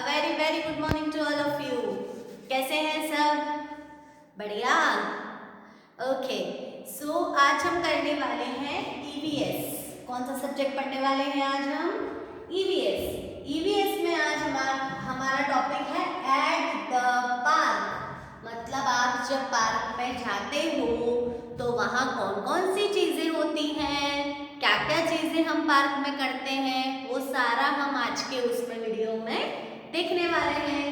Very very good morning to all of you. कैसे हैं सब? बढ़िया। ओके, सो आज हम करने वाले हैं ईवीएस। कौन सा सब्जेक्ट पढ़ने वाले हैं आज हम? ईवीएस। ईवीएस में आज हमारा टॉपिक है एट द पार्क। मतलब आप जब पार्क में जाते हो तो वहाँ कौन कौन सी चीजें होती हैं, क्या क्या चीजें हम पार्क में करते हैं, वो सारा हम आज के उसमें वीडियो में देखने वाले हैं।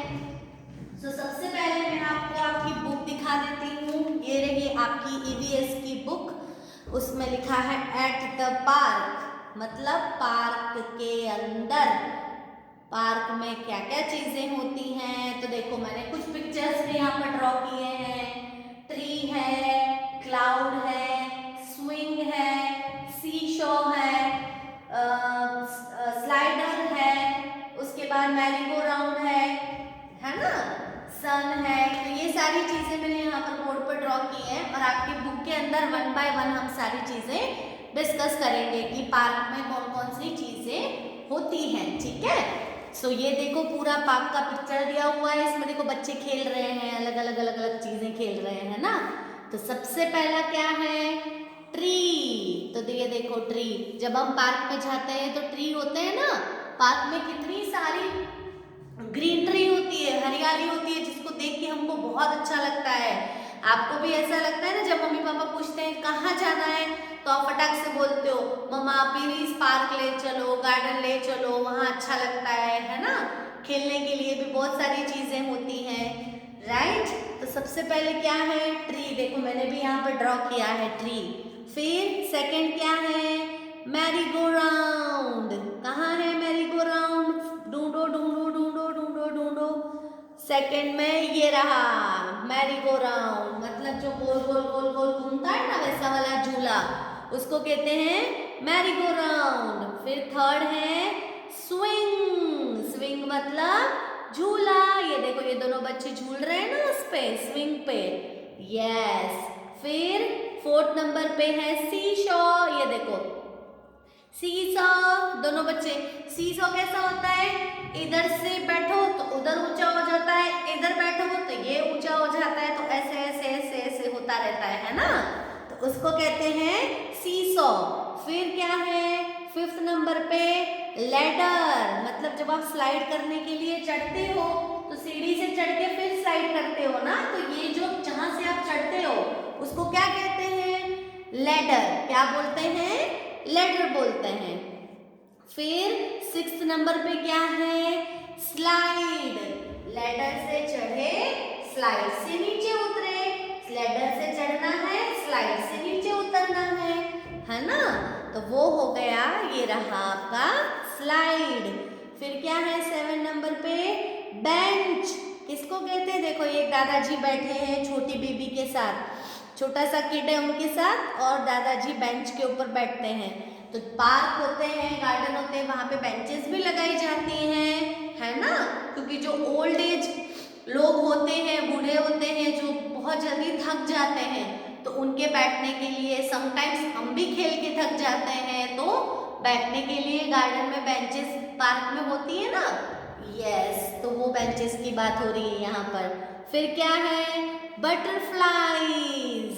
तो सबसे पहले मैं आपको आपकी बुक दिखा देती हूँ। ये रही आपकी ईवीएस की बुक। उसमें लिखा है एट द पार्क, मतलब पार्क के अंदर। पार्क में क्या क्या चीजें होती हैं, तो देखो मैंने कुछ पिक्चर्स भी यहाँ पर ड्रॉ किए हैं। ट्री है, क्लाउड है, स्विंग है, सी शो है, स्लाइडर है, उसके बाद मैरी गो राउंड है ना, सन है। तो ये सारी चीजें मैंने यहाँ पर बोर्ड पर ड्रॉ की हैं और आपकी बुक के अंदर वन बाय वन हम सारी चीजें डिस्कस करेंगे कि पार्क में कौन कौन सी चीजें होती हैं। ठीक है, सो ये देखो पूरा पार्क का पिक्चर दिया हुआ है। इसमें देखो बच्चे खेल रहे हैं, अलग अलग चीजें खेल रहे हैं ना। तो सबसे पहला क्या है? ट्री। तो ये देखो ट्री। जब हम पार्क में जाते हैं तो ट्री होते हैं ना। पार्क में कितनी सारी ग्रीनरी होती है, हरियाली होती है, जिसको देख के हमको बहुत अच्छा लगता है। आपको भी ऐसा लगता है ना? जब मम्मी पापा पूछते हैं कहाँ जाना है तो आप फटाक से बोलते हो मम्मा प्लीज पार्क ले चलो, गार्डन ले चलो, वहाँ अच्छा लगता है ना। खेलने के लिए भी बहुत सारी चीजें होती हैं, राइट। तो सबसे पहले क्या है? ट्री। देखो मैंने भी यहाँ पर ड्रॉ किया है ट्री। फिर सेकंड क्या है? Merry go round. कहाँ है मैरी गो राउंड? ढूंढो ढूंढो ढूंढो ढूंढो ढूंढो। सेकंड में ये रहा मैरी गो राउंड, मतलब जो गोल गोल गोल गोल घूमता है ना, वैसा वाला झूला, उसको कहते हैं मैरी गो राउंड। फिर थर्ड है स्विंग। स्विंग मतलब झूला। ये देखो ये दोनों बच्चे झूल रहे हैं ना उस पे, स्विंग पे। यस। फिर फोर्थ नंबर पे है सी शो। ये देखो सीसॉ। दोनों बच्चे। सीसॉ कैसा होता है? इधर से बैठो तो उधर ऊंचा हो जाता है, इधर बैठो तो ये ऊंचा हो जाता है, तो ऐसे ऐसे ऐसे ऐसे होता रहता है ना। तो उसको कहते हैं सीसॉ। फिर क्या है? फिफ्थ नंबर पे लैडर। मतलब जब आप स्लाइड करने के लिए चढ़ते हो तो सीढ़ी से चढ़ के फिर स्लाइड करते हो ना, तो ये जो जहां से आप चढ़ते हो उसको क्या कहते हैं? लैडर। क्या बोलते हैं? लैडर बोलते हैं। फिर सिक्स्थ नंबर पे क्या है? स्लाइड। लैडर से चढ़े, स्लाइड से नीचे उतरे। लैडर से चढ़ना है, स्लाइड से नीचे उतरना है ना। तो वो हो गया, ये रहा आपका स्लाइड। फिर क्या है 7 नंबर पे? बेंच। किसको कहते हैं? देखो ये दादाजी बैठे हैं छोटी बेबी के साथ, छोटा सा किड है उनके साथ, और दादाजी बेंच के ऊपर बैठते हैं। तो पार्क होते हैं, गार्डन होते हैं, वहाँ पे बेंचेस भी लगाई जाती हैं, है ना। क्योंकि जो ओल्ड एज लोग होते हैं, बूढ़े होते हैं, जो बहुत जल्दी थक जाते हैं, तो उनके बैठने के लिए, समटाइम्स हम भी खेल के थक जाते हैं, तो बैठने के लिए गार्डन में बेंचेस पार्क में होती है ना। यस, तो वो बेंचेस की बात हो रही है यहाँ पर। फिर क्या है? बटरफ्लाईज।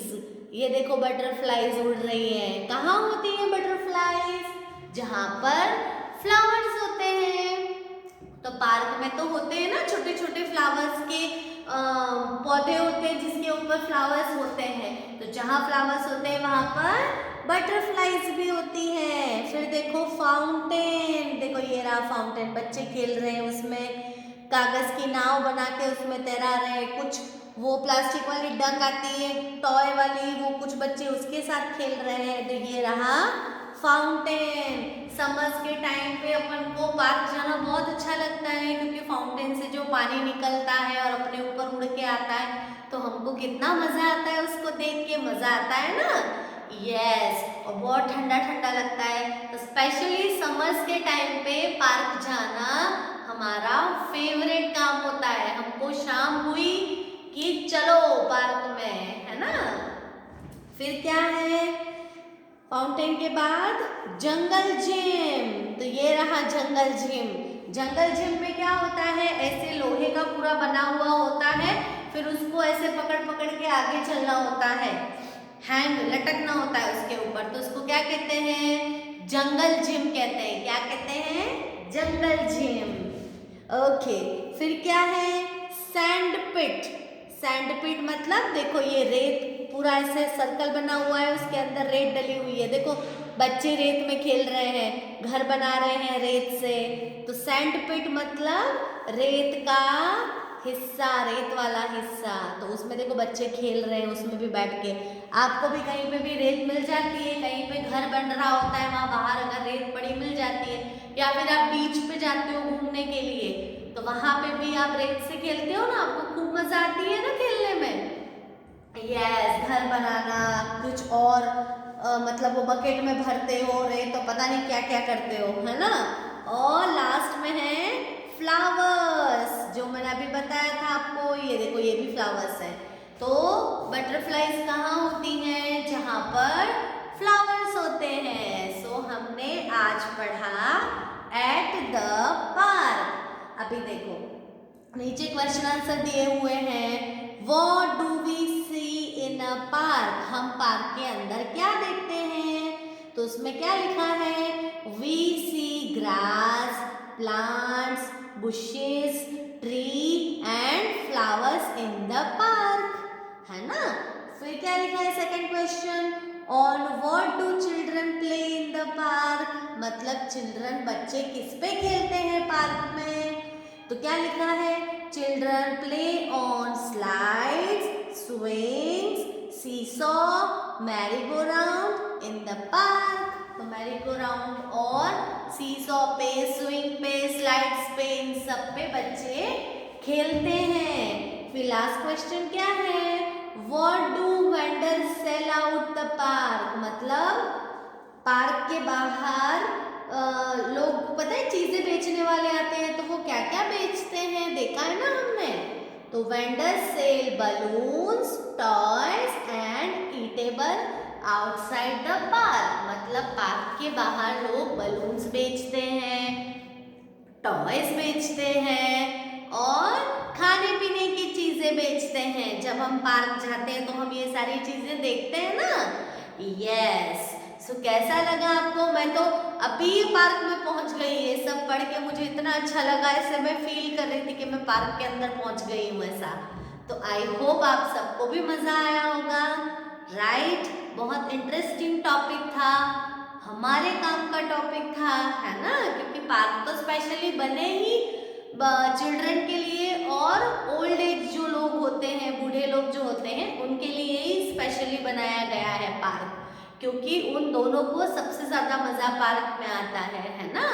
ये देखो बटरफ्लाईज उड़ रही हैं। कहाँ होती है बटरफ्लाईज? जहाँ पर फ्लावर्स होते हैं। तो पार्क में तो होते हैं ना छोटे छोटे फ्लावर्स के पौधे होते हैं जिसके ऊपर फ्लावर्स होते हैं। तो जहाँ फ्लावर्स होते हैं वहाँ पर बटरफ्लाईज भी होती हैं। फिर देखो फाउंटेन। देखो ये रहा फाउंटेन, बच्चे खेल रहे हैं उसमें, कागज की नाव बना के उसमें तैरा रहे हैं। कुछ वो प्लास्टिक वाली डक आती है टॉय वाली, वो कुछ बच्चे उसके साथ खेल रहे हैं। तो ये रहा फाउंटेन। समर्स के टाइम पे अपन को पार्क जाना बहुत अच्छा लगता है, क्योंकि फाउंटेन से जो पानी निकलता है और अपने ऊपर उड़ के आता है, तो हमको कितना मजा आता है उसको देख के। मजा आता है ना। यस, और बहुत ठंडा ठंडा लगता है। तो स्पेशली समर्स के टाइम पे पार्क जाना हमारा फेवरेट काम होता है। हमको शाम हुई कि चलो पार्क में, है ना। फिर क्या है? फाउंटेन के बाद जंगल जिम। तो ये रहा जंगल जिम। जंगल जिम में क्या होता है, ऐसे लोहे का पूरा बना हुआ होता है, फिर उसको ऐसे पकड़ पकड़ के आगे चलना होता है, हैंग लटकना होता है उसके ऊपर, तो उसको क्या कहते हैं, जंगल जिम कहते हैं। क्या कहते हैं, जंगल जिम। ओके, फिर क्या है, सैंड पिट। सैंड पिट मतलब देखो ये रेत पूरा ऐसे सर्कल बना हुआ है, उसके अंदर रेत डली हुई है, देखो बच्चे रेत में खेल रहे हैं, घर बना रहे हैं रेत से, तो सैंड पिट मतलब रेत का हिस्सा, रेत वाला हिस्सा, तो उसमें देखो बच्चे खेल रहे हैं उसमें भी बैठ के। आपको भी कहीं पे भी रेत मिल जाती है, कहीं पे घर बन रहा होता है, वहाँ बाहर अगर रेत पड़ी मिल जाती है, या फिर आप बीच पे जाते हो घूमने के लिए, तो वहाँ पे भी आप रेत से खेलते हो ना, आपको खूब मजा आती है ना खेलने में। यस, घर बनाना, कुछ और मतलब वो बकेट में भरते हो रेत, तो पता नहीं क्या क्या करते हो, है ना। और लास्ट में है फ्लावर्स, जो मैंने अभी बताया था आपको, ये देखो ये भी फ्लावर्स है। तो बटरफ्लाईज कहाँ होती हैं, जहाँ पर फ्लावर्स होते हैं। सो हमने आज पढ़ा एट द पार्क। अभी देखो नीचे क्वेश्चन आंसर दिए हुए हैं। What do we see in a park? हम पार्क के अंदर क्या देखते हैं, तो उसमें क्या लिखा है, We see grass, plants, bushes, tree and flowers in the park, है ना। फिर क्या लिखा है second question, On what do children play in the park? मतलब चिल्ड्रन बच्चे किस पे खेलते हैं पार्क में, तो क्या लिखा है, children play on slides, swings, seesaw, merry go round in the park. तो मैरी गो राउंड और सीसॉ पे, स्विंग पे, स्लाइड्स पे, इन सब पे बच्चे खेलते हैं। फिर लास्ट क्वेश्चन क्या है, what do vendors sell out the park, मतलब पार्क के बाहर लोग पता है चीजें बेचने वाले आते हैं, तो वो क्या क्या बेचते हैं देखा है ना हमने। तो vendors sell balloons, toys and eatable outside the park, मतलब पार्क के बाहर लोग बलून्स बेचते हैं, टॉयज बेचते हैं और खाने पीने की चीजें बेचते हैं। जब हम पार्क जाते हैं तो हम ये सारी चीजें देखते हैं ना। यस, सो कैसा लगा आपको, मैं तो अभी पार्क में पहुंच गई, ये सब पढ़ के मुझे इतना अच्छा लगा, ऐसे मैं फील कर रही थी कि मैं पार्क के अंदर पहुंच गई हूँ ऐसा। तो आई होप आप सबको भी मजा आया होगा, राइट। बहुत इंटरेस्टिंग टॉपिक था, हमारे काम का टॉपिक था, है ना, क्योंकि पार्क तो स्पेशली बने ही चिल्ड्रन के लिए और ओल्ड एज जो लोग होते हैं, बूढ़े लोग जो होते हैं, उनके लिए ही स्पेशली बनाया गया है पार्क, क्योंकि उन दोनों को सबसे ज्यादा मजा पार्क में आता है ना।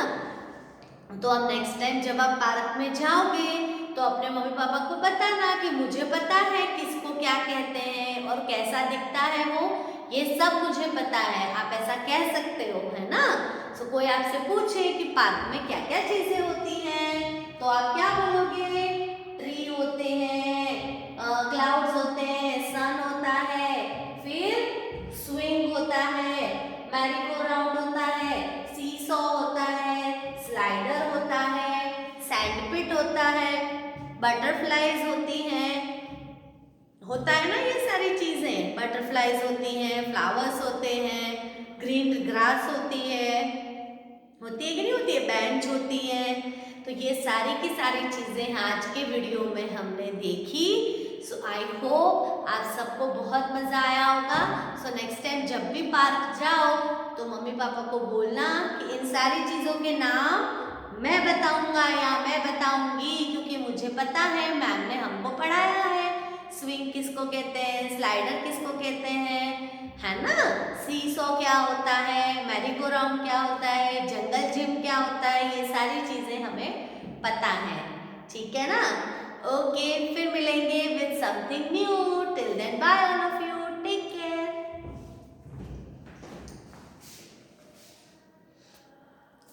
तो अब नेक्स्ट टाइम जब आप पार्क में जाओगे तो अपने मम्मी पापा को बताना कि मुझे पता है किसको क्या कहते हैं और कैसा दिखता है वो, ये सब मुझे पता है, आप ऐसा कह सकते हो, है ना। सो कोई आपसे पूछे कि पार्क में क्या क्या चीजें होती हैं, तो आप क्या बोलोगे, ट्री होते हैं, क्लाउड्स होते हैं, सन होता है, फिर स्विंग होता है, मैरी गो राउंड होता है, सीसॉ होता है, स्लाइडर होता है, सैंड पिट होता है, बटरफ्लाईज होती हैं, होता है ना ये सारी चीजें, बटरफ्लाईज होती हैं, फ्लावर्स होते हैं, ग्रीन ग्रास होती है कि नहीं होती है, बेंच होती है। तो ये सारी की सारी चीजें आज के वीडियो में हमने देखी। सो आई होप आप सबको बहुत मजा आया होगा। सो नेक्स्ट टाइम जब भी पार्क जाओ तो मम्मी पापा को बोलना कि इन सारी चीजों के नाम मैं बताऊंगा या मैं बताऊंगी, क्योंकि मुझे पता है, मैम ने हमको पढ़ाया है। स्विंग किसको कहते हैं, स्लाइडर किसको कहते हैं, है ना, सीसॉ क्या होता है, मैरी गो राउंड क्या होता है, जंगल जिम क्या होता है, ये सारी चीजें हमें पता है, ठीक है ना। ओके, फिर मिलेंगे with something new, till then bye all of you.